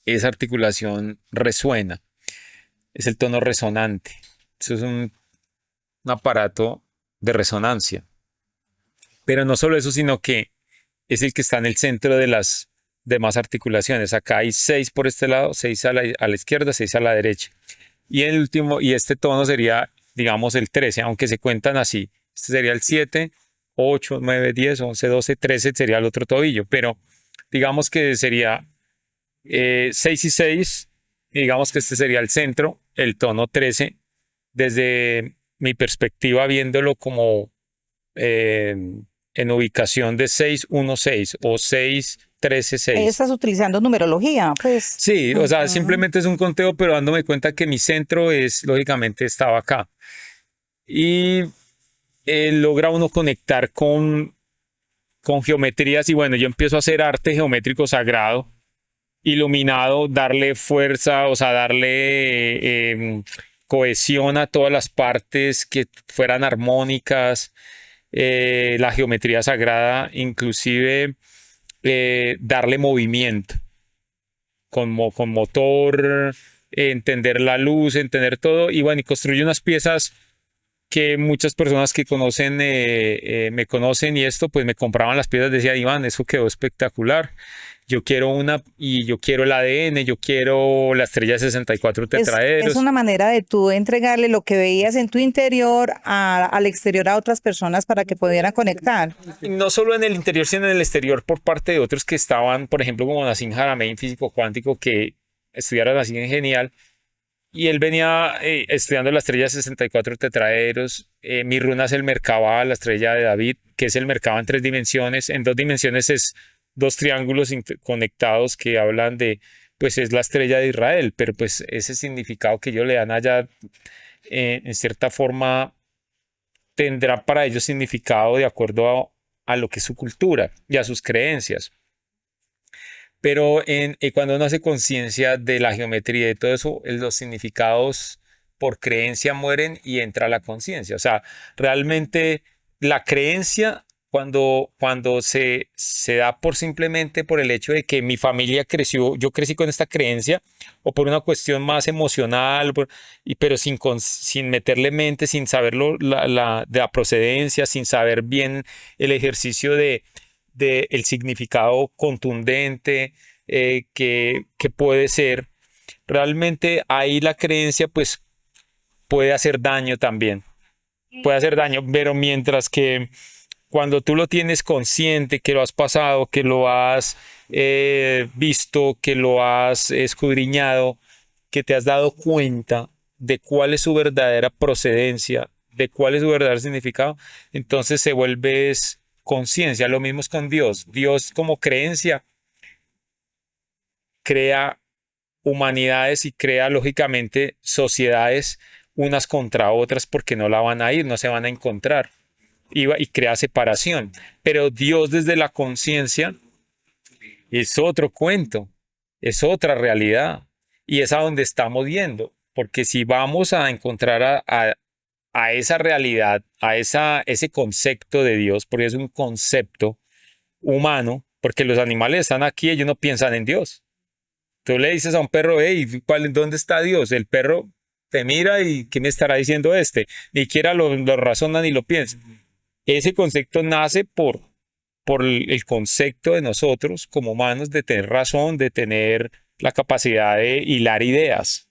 Speaker 2: esa articulación resuena, es el tono resonante. Eso es un aparato de resonancia. Pero no solo eso, sino que es el que está en el centro de las demás articulaciones. Acá hay 6 por este lado, 6 a la izquierda, 6 a la derecha. Y el último, y este tono sería, digamos, el 13, aunque se cuentan así. Este sería el 7, 8, 9, 10, 11, 12, 13 sería el otro tobillo. Pero digamos que sería 6 y 6, digamos que este sería el centro, el tono 13, desde mi perspectiva, viéndolo como en ubicación de 6, 1, 6 o 6, 13,
Speaker 3: Ahí
Speaker 2: 6.
Speaker 3: estás utilizando numerología, pues.
Speaker 2: Sí, o sea,
Speaker 3: Ujú.
Speaker 2: simplemente es un conteo, pero dándome cuenta que mi centro lógicamente, estaba acá. Y logra uno conectar con geometrías y bueno, yo empiezo a hacer arte geométrico sagrado, iluminado, darle fuerza, o sea, darle cohesión a todas las partes que fueran armónicas, la geometría sagrada, inclusive darle movimiento con motor, entender la luz, entender todo, y bueno, y construye unas piezas que muchas personas que me conocen y esto, pues me compraban las piezas, decía, Iván, eso quedó espectacular. Yo quiero una, y yo quiero el ADN, yo quiero la estrella de 64
Speaker 3: Es
Speaker 2: tetraedros.
Speaker 3: una manera de tú entregarle lo que veías en tu interior al exterior a otras personas para que pudieran conectar.
Speaker 2: No solo en el interior, sino en el exterior, por parte de otros que estaban, por ejemplo, como Nassim Haramein, físico cuántico, que estudiara así en genial. Y él venía estudiando la estrella de 64 tetraedros. Mi runa es el Merkabah, la estrella de David, que es el Merkabah en 3 dimensiones. En 2 dimensiones es 2 triángulos conectados que hablan de pues es la estrella de Israel, pero pues ese significado que ellos le dan allá, en cierta forma, tendrá para ellos significado de acuerdo a lo que es su cultura y a sus creencias. Pero cuando uno hace conciencia de la geometría y de todo eso, los significados por creencia mueren y entra la conciencia. O sea, realmente la creencia, cuando se da por simplemente por el hecho de que mi familia creció, yo crecí con esta creencia, o por una cuestión más emocional, pero sin meterle mente, sin saber de la procedencia, sin saber bien el ejercicio de el significado contundente, que puede ser. Realmente ahí la creencia pues puede hacer daño también. Puede hacer daño, pero mientras que cuando tú lo tienes consciente, que lo has pasado, que lo has visto, que lo has escudriñado, que te has dado cuenta de cuál es su verdadera procedencia, de cuál es su verdadero significado, entonces se vuelve conciencia. Lo mismo es con Dios. Dios, como creencia, crea humanidades y crea lógicamente sociedades unas contra otras, porque no la van a ir, no se van a encontrar, y crea separación. Pero Dios, desde la conciencia, es otro cuento, es otra realidad, y es a donde estamos yendo, porque si vamos a encontrar a esa realidad, a ese concepto de Dios, porque es un concepto humano, porque los animales están aquí, ellos no piensan en Dios. Tú le dices a un perro, hey, ¿dónde está Dios? El perro te mira y ¿qué me estará diciendo este? Ni siquiera lo razona ni lo piensa. Ese concepto nace por el concepto de nosotros como humanos de tener razón, de tener la capacidad de hilar ideas,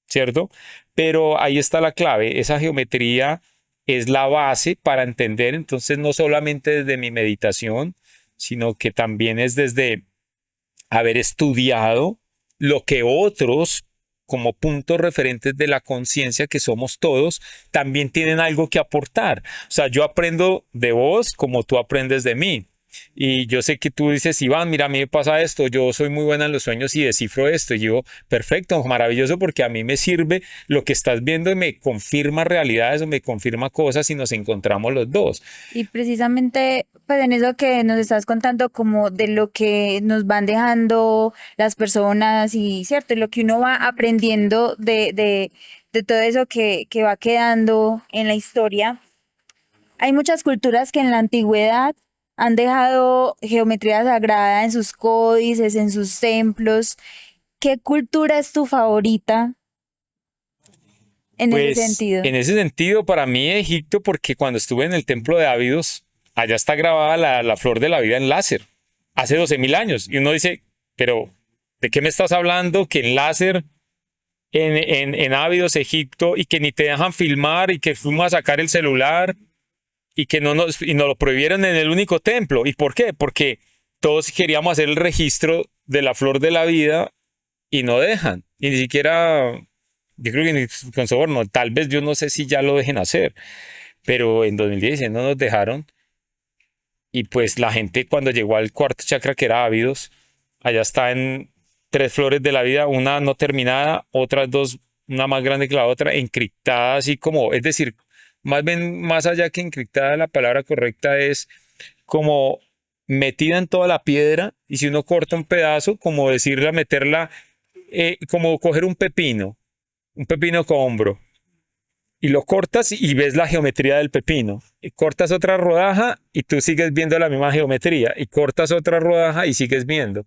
Speaker 2: ¿cierto? Pero ahí está la clave. Esa geometría es la base para entender, entonces, no solamente desde mi meditación, sino que también es desde haber estudiado lo que otros, como puntos referentes de la conciencia que somos todos, también tienen algo que aportar. O sea, yo aprendo de vos como tú aprendes de mí. Y yo sé que tú dices, Iván, mira, a mí me pasa esto, yo soy muy buena en los sueños y descifro esto. Y digo, perfecto, maravilloso, porque a mí me sirve lo que estás viendo y me confirma realidades o me confirma cosas y nos encontramos los dos.
Speaker 1: Y precisamente, pues en eso que nos estás contando, como de lo que nos van dejando las personas y, cierto, lo que uno va aprendiendo de todo eso que va quedando en la historia. Hay muchas culturas que en la antigüedad han dejado geometría sagrada en sus códices, en sus templos. ¿Qué cultura es tu favorita en ese
Speaker 2: Pues
Speaker 1: sentido?
Speaker 2: en ese sentido, para mí Egipto, porque cuando estuve en el templo de Abidos, allá está grabada la flor de la vida en láser, hace 12.000 años. Y uno dice, pero ¿de qué me estás hablando? Que en láser, en Abidos, Egipto, y que ni te dejan filmar, y que fuimos a sacar el celular, y que nos lo prohibieron en el único templo. ¿Y por qué? Porque todos queríamos hacer el registro de la flor de la vida y no dejan. Y ni siquiera, yo creo que ni con soborno, tal vez, yo no sé si ya lo dejen hacer, pero en 2010 no nos dejaron. Y pues la gente, cuando llegó al cuarto chakra, que era Ávidos, allá está en 3 flores de la vida, una no terminada, otras 2, una más grande que la otra, encriptada, así como, es decir, más bien, más allá que encriptada, la palabra correcta es como metida en toda la piedra, y si uno corta un pedazo, como decirla, meterla, como coger un pepino con hombro, y lo cortas y ves la geometría del pepino. Y cortas otra rodaja y tú sigues viendo la misma geometría. Y cortas otra rodaja y sigues viendo.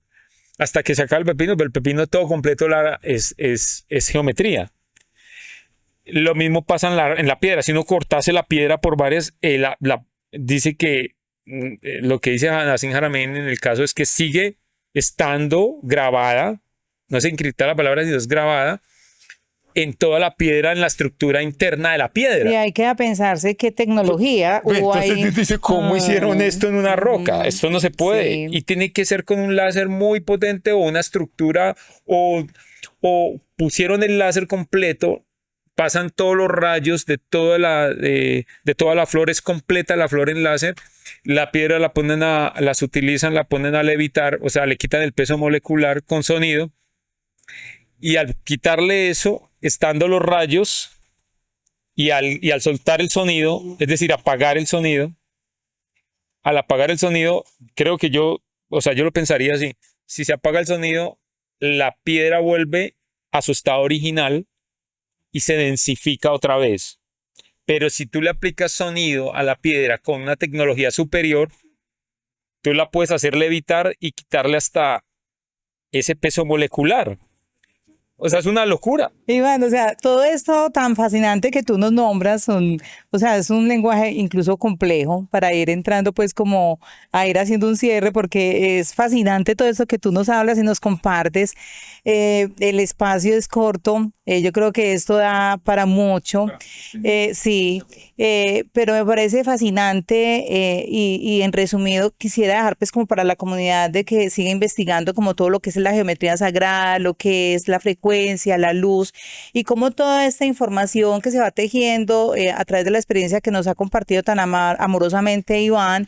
Speaker 2: Hasta que se acaba el pepino, pero el pepino todo completo es geometría. Lo mismo pasa en la piedra. Si uno cortase la piedra por varias, dice que lo que dice Nassim Haramein en el caso es que sigue estando grabada, no es encriptada la palabra, sino es grabada en toda la piedra, en la estructura interna de la piedra.
Speaker 3: Y hay que pensarse qué tecnología hubo ahí.
Speaker 2: Entonces dice, ¿cómo hicieron esto en una roca? Esto no se puede.
Speaker 3: Sí.
Speaker 2: Y tiene que ser con un láser muy potente o una estructura, o pusieron el láser completo, pasan todos los rayos de toda la flor, es completa la flor en láser. La piedra las utilizan, la ponen a levitar, o sea, le quitan el peso molecular con sonido, Y al quitarle eso, estando los rayos y al soltar el sonido, es decir, apagar el sonido, al apagar el sonido, creo que o sea, yo lo pensaría así, si se apaga el sonido, la piedra vuelve a su estado original y se densifica otra vez. Pero si tú le aplicas sonido a la piedra con una tecnología superior, tú la puedes hacer levitar y quitarle hasta ese peso molecular. O sea, es una locura.
Speaker 3: Iván, o sea, todo esto tan fascinante que tú nos nombras, o sea, es un lenguaje incluso complejo para ir entrando pues como a ir haciendo un cierre porque es fascinante todo esto que tú nos hablas y nos compartes. El espacio es corto, yo creo que esto da para mucho, sí, pero me parece fascinante y en resumido quisiera dejar pues como para la comunidad de que siga investigando como todo lo que es la geometría sagrada, lo que es la frecuencia, la luz y cómo toda esta información que se va tejiendo a través de la experiencia que nos ha compartido tan amorosamente Iván,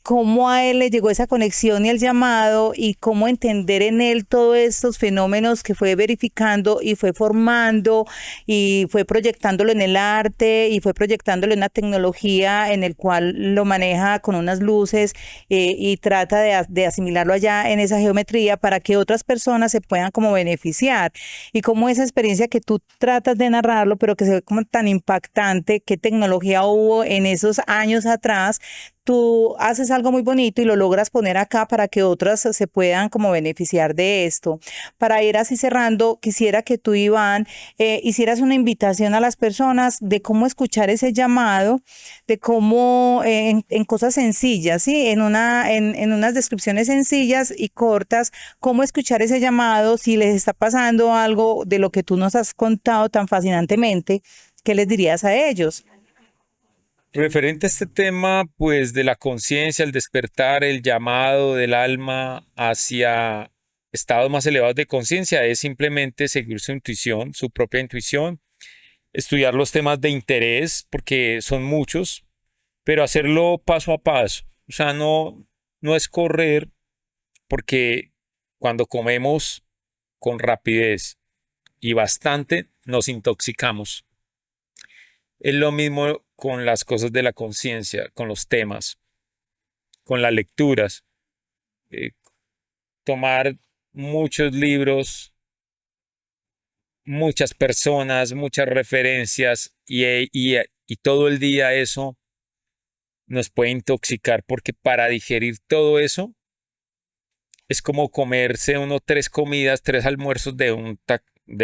Speaker 3: cómo a él le llegó esa conexión y el llamado y cómo entender en él todos estos fenómenos que fue verificando y fue formando y fue proyectándolo en el arte y fue proyectándolo en una tecnología en el cual lo maneja con unas luces y trata de asimilarlo allá en esa geometría para que otras personas se puedan como beneficiar y cómo esa experiencia que tú tratas de narrarlo pero que se ve como tan impactante, qué tecnología hubo en esos años atrás, tú haces algo muy bonito y lo logras poner acá para que otras se puedan como beneficiar de esto. Para ir así cerrando, quisiera que tú, Iván, hicieras una invitación a las personas de cómo escuchar ese llamado, de cómo en cosas sencillas, ¿sí? En unas descripciones sencillas y cortas, cómo escuchar ese llamado, si les está pasando algo de lo que tú nos has contado tan fascinantemente, ¿qué les dirías a ellos?
Speaker 2: Referente a este tema, pues de la conciencia, el despertar, el llamado del alma hacia estados más elevados de conciencia, es simplemente seguir su intuición, su propia intuición, estudiar los temas de interés, porque son muchos, pero hacerlo paso a paso. O sea, no es correr, porque cuando comemos con rapidez y bastante, nos intoxicamos. Es lo mismo con las cosas de la conciencia, con los temas, con las lecturas. eh, Tomar muchos libros, muchas personas, muchas referencias y todo el día eso nos puede intoxicar porque para digerir todo eso es como comerse uno tres comidas, tres almuerzos de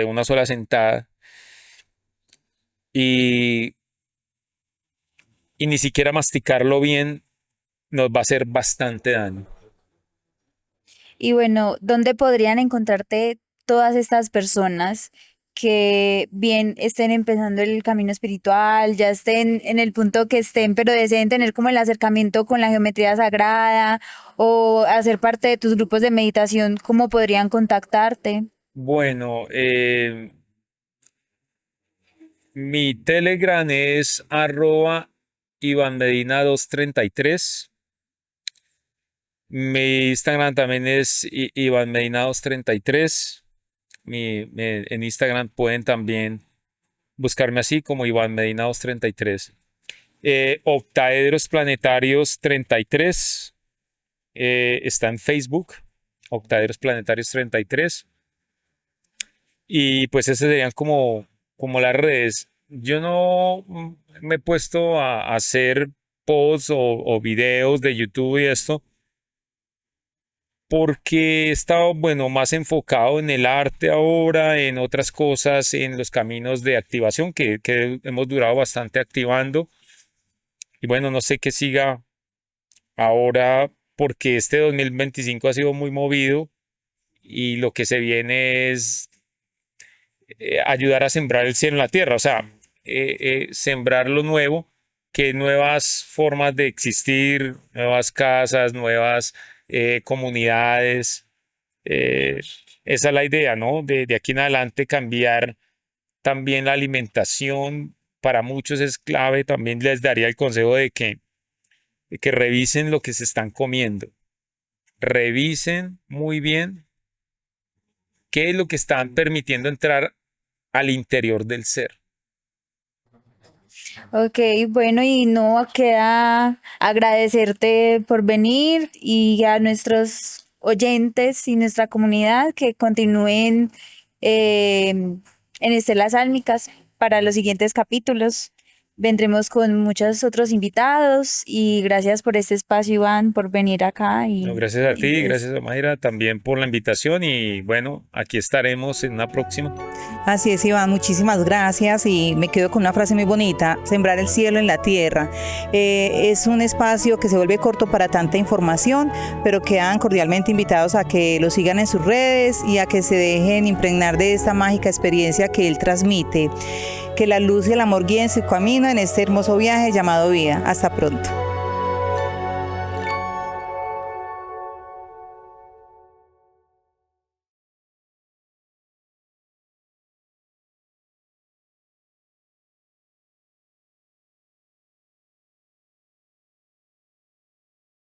Speaker 2: una sola sentada y, y ni siquiera masticarlo bien nos va a hacer bastante daño.
Speaker 1: Y bueno, ¿dónde podrían encontrarte todas estas personas que bien estén empezando el camino espiritual, ya estén en el punto que estén, pero deseen tener como el acercamiento con la geometría sagrada o hacer parte de tus grupos de meditación? ¿Cómo podrían contactarte?
Speaker 2: Bueno, mi Telegram es @IvanMedina233. Mi Instagram también es IvanMedina233. En Instagram pueden también buscarme así como Iván Medina 233. Octaedros Planetarios 33 está en Facebook. Octaedros Planetarios 33. Y pues esas serían como las redes. Yo no me he puesto a hacer posts o videos de YouTube y esto porque he estado, bueno, más enfocado en el arte ahora, en otras cosas, en los caminos de activación que hemos durado bastante activando. Y bueno, no sé qué siga ahora porque este 2025 ha sido muy movido y lo que se viene es ayudar a sembrar el cielo en la tierra, o sea, sembrar lo nuevo, que nuevas formas de existir, nuevas casas, nuevas comunidades. eh, Esa es la idea, ¿no? De aquí en adelante cambiar también la alimentación. Para muchos es clave. También les daría el consejo de que revisen lo que se están comiendo. Revisen muy bien qué es lo que están permitiendo entrar al interior del ser.
Speaker 1: Ok, bueno, y no queda agradecerte por venir y a nuestros oyentes y nuestra comunidad que continúen en Estelas Álmicas para los siguientes capítulos. Vendremos con muchos otros invitados y gracias por este espacio, Iván, por venir acá
Speaker 2: No, gracias a ti,
Speaker 1: y
Speaker 2: gracias a Mayra también por la invitación y bueno, aquí estaremos en una próxima.
Speaker 3: Así es, Iván, muchísimas gracias y me quedo con una frase muy bonita, sembrar el cielo en la tierra. Es un espacio que se vuelve corto para tanta información, pero quedan cordialmente invitados a que lo sigan en sus redes y a que se dejen impregnar de esta mágica experiencia que él transmite. Que la luz y el amor guíen su camino en este hermoso viaje llamado vida. Hasta pronto.